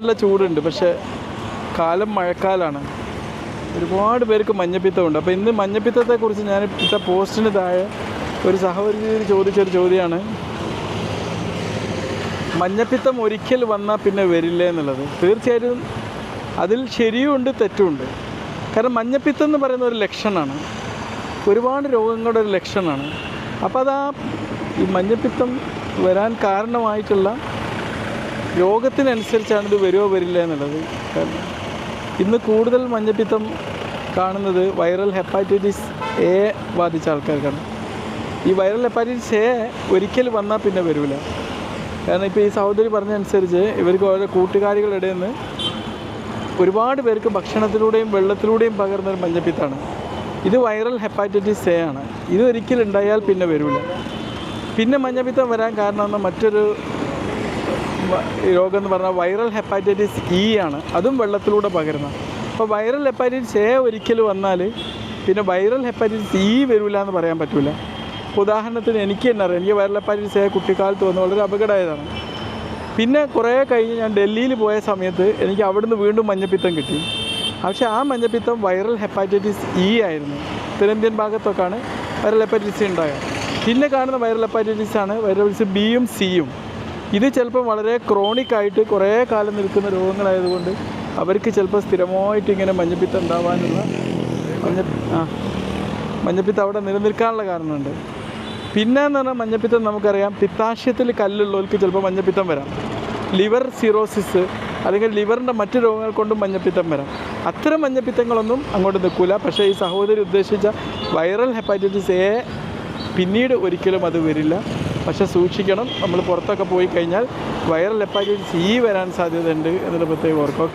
നല്ല ചൂടുണ്ട്, പക്ഷേ കാലം മഴക്കാലമാണ്. ഒരുപാട് പേർക്ക് മഞ്ഞപ്പിത്തമുണ്ട്. അപ്പോൾ ഇന്ന് മഞ്ഞപ്പിത്തത്തെക്കുറിച്ച് ഞാൻ ഇട്ട പോസ്റ്റിന് താഴെ ഒരു സഹോദരി ചോദിച്ചൊരു ചോദ്യമാണ്, മഞ്ഞപ്പിത്തം ഒരിക്കൽ വന്നാൽ പിന്നെ വരില്ല എന്നുള്ളത്. തീർച്ചയായിട്ടും അതിൽ ശരിയുമുണ്ട് തെറ്റുമുണ്ട്. കാരണം മഞ്ഞപ്പിത്തം എന്ന് പറയുന്ന ഒരു ലക്ഷണമാണ്, ഒരുപാട് രോഗങ്ങളുടെ ഒരു ലക്ഷണമാണ്. അപ്പോൾ ഈ മഞ്ഞപ്പിത്തം വരാൻ കാരണമായിട്ടുള്ള രോഗത്തിനനുസരിച്ചാണ് ഇത് വരുമോ വരില്ല എന്നുള്ളത്. കാരണം ഇന്ന് കൂടുതൽ മഞ്ഞപ്പിത്തം കാണുന്നത് വൈറൽ ഹെപ്പാറ്റൈറ്റിസ് എ ബാധിച്ച ആൾക്കാർക്കാണ്. ഈ വൈറൽ ഹെപ്പാറ്റൈറ്റിസ് എ ഒരിക്കൽ വന്നാൽ പിന്നെ വരില്ല. കാരണം ഇപ്പോൾ ഈ സഹോദരി പറഞ്ഞതനുസരിച്ച് ഇവർക്ക് ഓരോ കൂട്ടുകാരികളുടെ ഇടയിൽ നിന്ന് ഒരുപാട് പേർക്ക് ഭക്ഷണത്തിലൂടെയും വെള്ളത്തിലൂടെയും പകർന്നൊരു മഞ്ഞപ്പിത്തമാണ്. ഇത് വൈറൽ ഹെപ്പാറ്റൈറ്റിസ് എ ആണ്. ഇത് ഒരിക്കലും ഉണ്ടായാൽ പിന്നെ വരില്ല. പിന്നെ മഞ്ഞപ്പിത്തം വരാൻ കാരണമെന്ന മറ്റൊരു രോഗം എന്ന് പറഞ്ഞാൽ വൈറൽ ഹെപ്പാറ്റൈറ്റിസ് ഇ ആണ്. അതും വെള്ളത്തിലൂടെ പകരുന്ന. അപ്പോൾ വൈറൽ ഹെപ്പാറ്റൈറ്റിസ് എ ഒരിക്കൽ വന്നാൽ പിന്നെ വൈറൽ ഹെപ്പാറ്റൈറ്റിസ് ഇ വരില്ല എന്ന് പറയാൻ പറ്റില്ല. ഉദാഹരണത്തിന് എനിക്ക് തന്നെ അറിയാം, എനിക്ക് വൈറൽ ഹെപ്പാറ്റൈറ്റിസ് എ കുട്ടിക്കാലത്ത് വന്ന് വളരെ അപകടമായതാണ്. പിന്നെ കുറേ കഴിഞ്ഞ് ഞാൻ ഡൽഹിയിൽ പോയ സമയത്ത് എനിക്ക് അവിടുന്ന് വീണ്ടും മഞ്ഞപ്പിത്തം കിട്ടി. പക്ഷേ ആ മഞ്ഞപ്പിത്തം വൈറൽ ഹെപ്പാറ്റൈറ്റിസ് ഇ ആയിരുന്നു. ഉത്തരേന്ത്യൻ ഭാഗത്തൊക്കെയാണ് വൈറൽ ഹെപ്പാറ്റൈറ്റിസ് ഉണ്ടായത്. പിന്നെ കാണുന്ന വൈറൽ ഹെപ്പാറ്റൈറ്റിസ് ആണ് വൈറൽ ഹെപ്പാറ്റൈറ്റിസ് ബിയും സിയും. ഇത് ചിലപ്പോൾ വളരെ ക്രോണിക്കായിട്ട് കുറേ കാലം നിൽക്കുന്ന രോഗങ്ങളായതുകൊണ്ട് അവർക്ക് ചിലപ്പോൾ സ്ഥിരമായിട്ട് ഇങ്ങനെ മഞ്ഞപ്പിത്തം ഉണ്ടാവാനുള്ള മഞ്ഞപ്പിത്തം അവിടെ നിലനിൽക്കാനുള്ള കാരണമുണ്ട്. പിന്നെ എന്ന് പറഞ്ഞാൽ മഞ്ഞപ്പിത്തം നമുക്കറിയാം, പിത്താശയത്തിൽ കല്ലുള്ളവർക്ക് ചിലപ്പോൾ മഞ്ഞപ്പിത്തം വരാം. ലിവർ സിറോസിസ് അല്ലെങ്കിൽ ലിവറിൻ്റെ മറ്റു രോഗങ്ങൾ കൊണ്ടും മഞ്ഞപ്പിത്തം വരാം. അത്തരം മഞ്ഞപ്പിത്തങ്ങളൊന്നും അങ്ങോട്ട് നിൽക്കില്ല. പക്ഷേ ഈ സഹോദരി ഉദ്ദേശിച്ച വൈറൽ ഹെപ്പാറ്റൈറ്റിസ് എ പിന്നീട് ഒരിക്കലും അത് വരില്ല. പക്ഷേ സൂക്ഷിക്കണം, നമ്മൾ പുറത്തൊക്കെ പോയി കഴിഞ്ഞാൽ വൈറൽ ഹെപ്പാറ്റൈറ്റിസ് ഇ വരാൻ സാധ്യതയുണ്ട് എന്നുള്ള പ്രത്യേകം ഓർക്കുക.